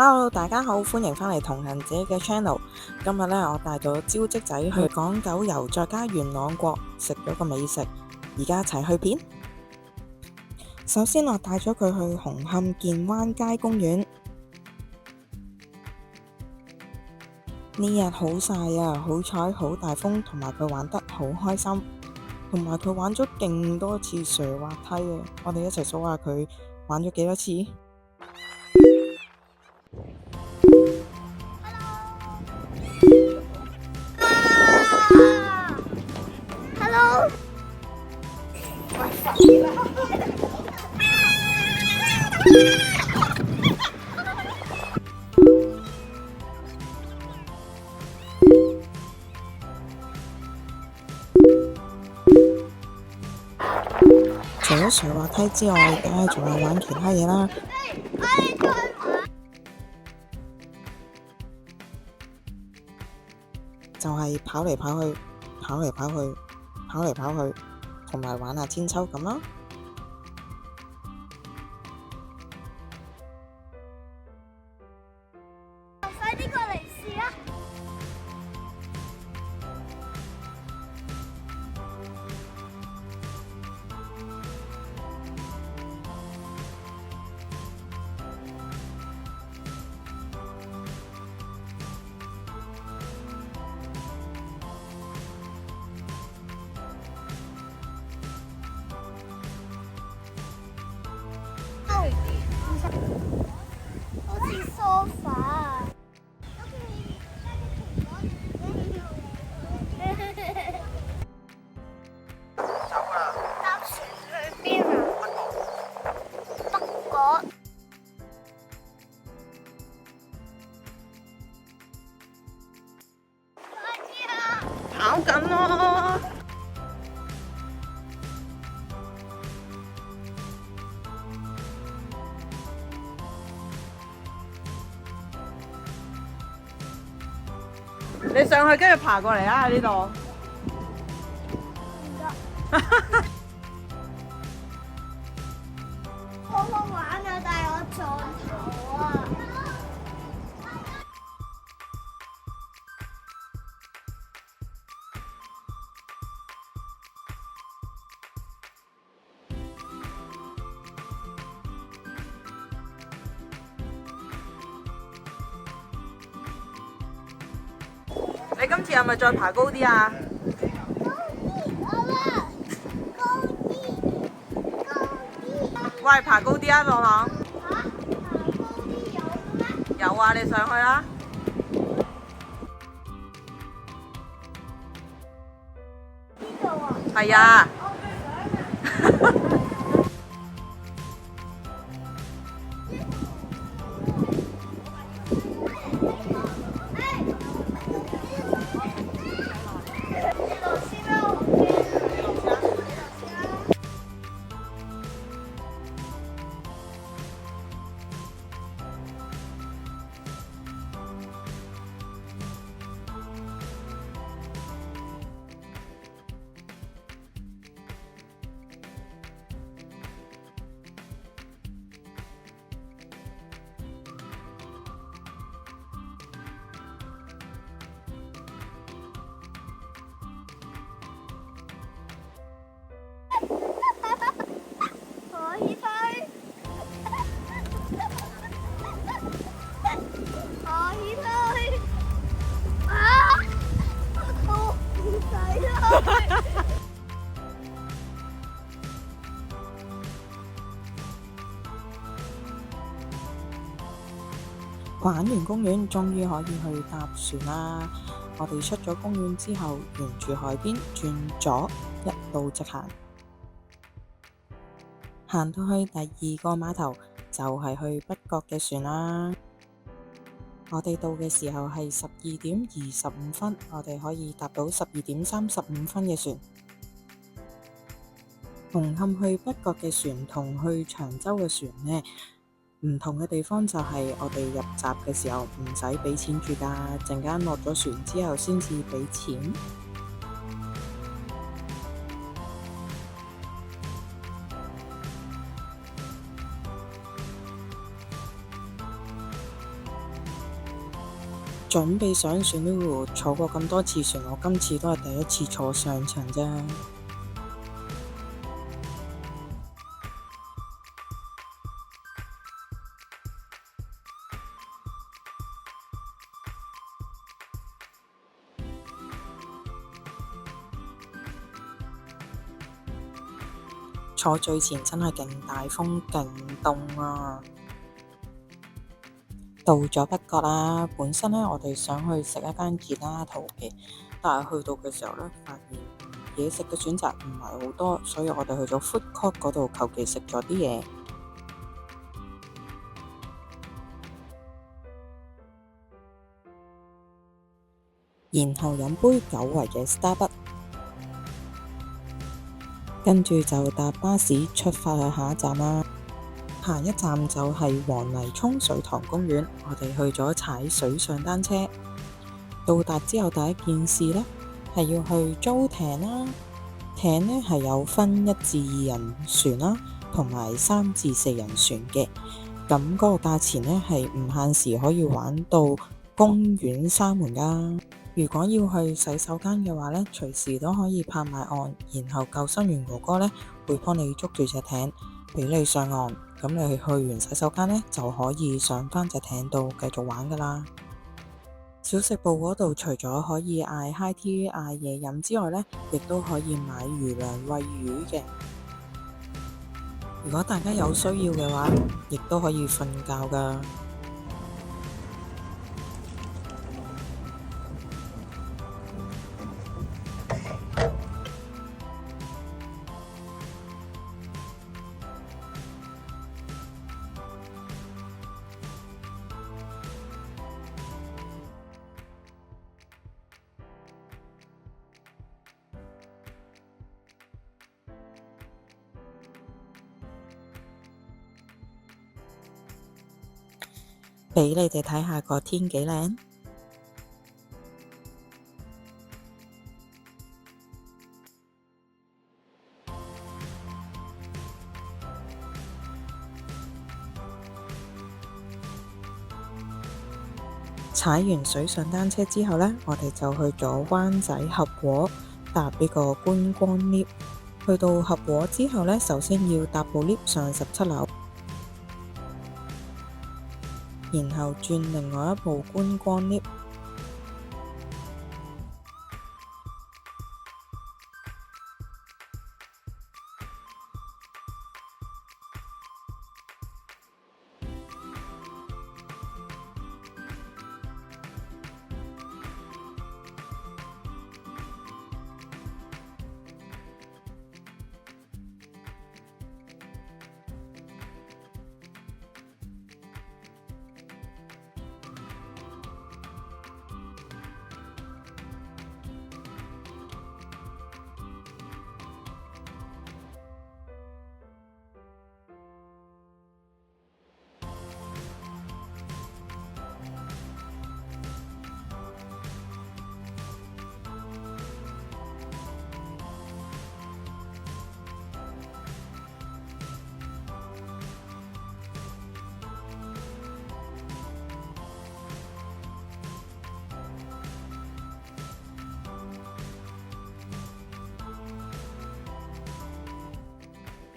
Hello，大家好，歡迎返嚟同行者嘅 channel。今日呢，我帶咗招積仔去港九遊，再加元朗國食咗個美食，而家一齊去片。首先我帶咗佢去紅磡健灣街公園。呢日好曬啊，好彩好大風，同埋佢玩得好開心，同埋佢玩咗勁多次斜滑梯啊！我哋一齊數下佢玩咗幾多次。Hello，除咗斜滑梯之外，梗係仲有玩其他嘢啦。就係跑嚟跑去，跑嚟跑去，跑嚟跑去，同埋玩下千秋咁啦。快啲過嚟試啦！好似梳化。搭船去邊啊？北角。快啲啊！跑緊咯！你上去跟住爬過嚟啦！喺呢度。好好玩啊！但係我撞頭啊！你今次係咪再爬高啲啊？喂，爬高啲啊，朗朗！有啊，你上去啦。呢度啊？係啊。可以推，可以推，啊！我唔使啦。玩完公園，終於可以去搭船啦！我哋出咗公園之後，沿住海邊轉左，一路直行，行到去第二個碼頭，就係去北角嘅船啦。我哋到嘅時候係12:25，我哋可以搭到12:35嘅船。紅磡去北角嘅船同去長洲嘅船呢，唔同嘅地方就係我哋入閘嘅時候唔使俾錢住㗎，陣間落咗船之後先至俾錢。準備上船咯，坐過咁多次船，我今次都係第一次坐上層啫。坐最前真係勁大風勁凍啊！到咗北角啦，本身呢，我哋想去食一間吉拉圖嘅，但係去到嘅時候呢，發現嘢食嘅選擇唔係好多，所以我哋去咗 food court 嗰度求其食咗啲嘢，然後飲杯久違嘅 Starbucks，跟住就搭巴士出發去下一站啦。下一站就係黃泥涌水塘公園，我哋去咗踩水上單車。到達之後第一件事呢，係要去租艇啦。艇呢係有分1至2人船啦，同埋3至4人船嘅。咁嗰個價錢呢係唔限時可以玩到公園閂門㗎。如果要去洗手間嘅話呢，隨時都可以泊埋岸，然後救生員哥哥呢會幫你捉住隻艇，俾你上岸。咁你去完洗手間呢，就可以上返隻艇度繼續玩㗎啦。小食部嗰度除咗可以嗌 high tea 嗌嘢飲之外呢，亦都可以買魚糧餵魚嘅。如果大家有需要嘅話，亦都可以瞓覺㗎。俾你哋睇下個天幾靚。踩完水上單車之後呢，我哋就去咗灣仔合和搭呢個觀光 lift。去到合和之後呢，首先要搭部 lift 上17樓。然後轉另外一部觀光 lift，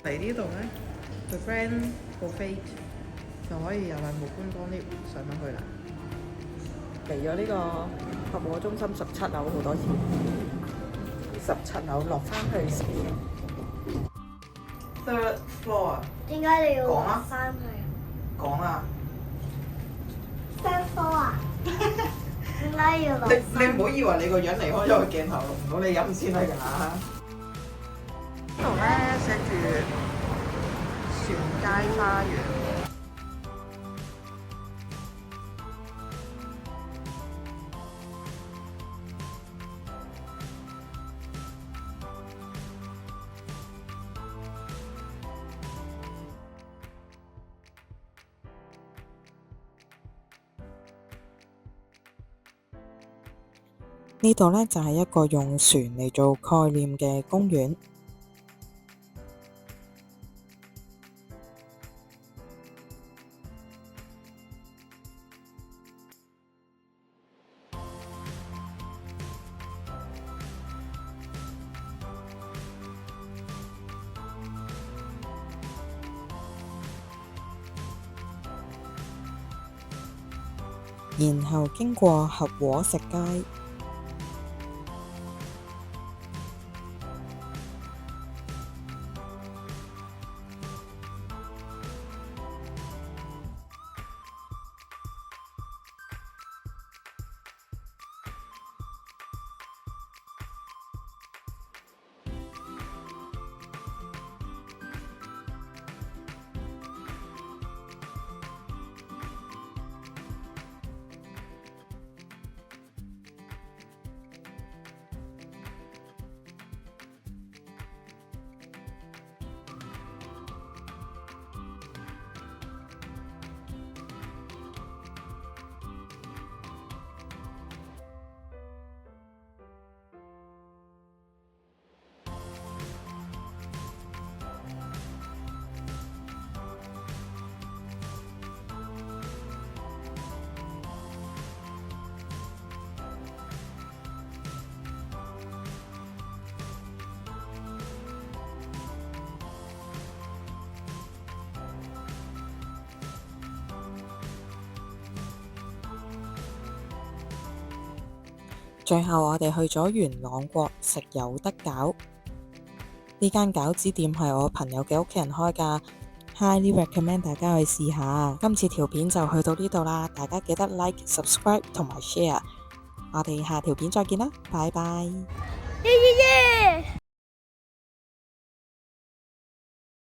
嚟呢度呢，個 Grand Buffet 就可以有兩部觀光 lift 上返去啦。嚟咗呢個合和中心17樓好多次，17樓落返去 third floor 啊？點解你要落翻去？講啊！ third floor 啊？點解要落？你唔好以為你個樣離開咗個鏡頭錄唔到你飲先得㗎。呢度咧寫住船街花園。呢度呢，就係一個用船嚟做概念嘅公園。然後經過合和食街。最後我哋去咗元朗國食有得餃，呢間餃子店係我朋友嘅屋企人開㗎，highly recommend 大家去試下。今次條片就去到呢度啦，大家記得 like、subscribe 同埋 share。我哋下條片再見啦，拜拜。耶耶耶！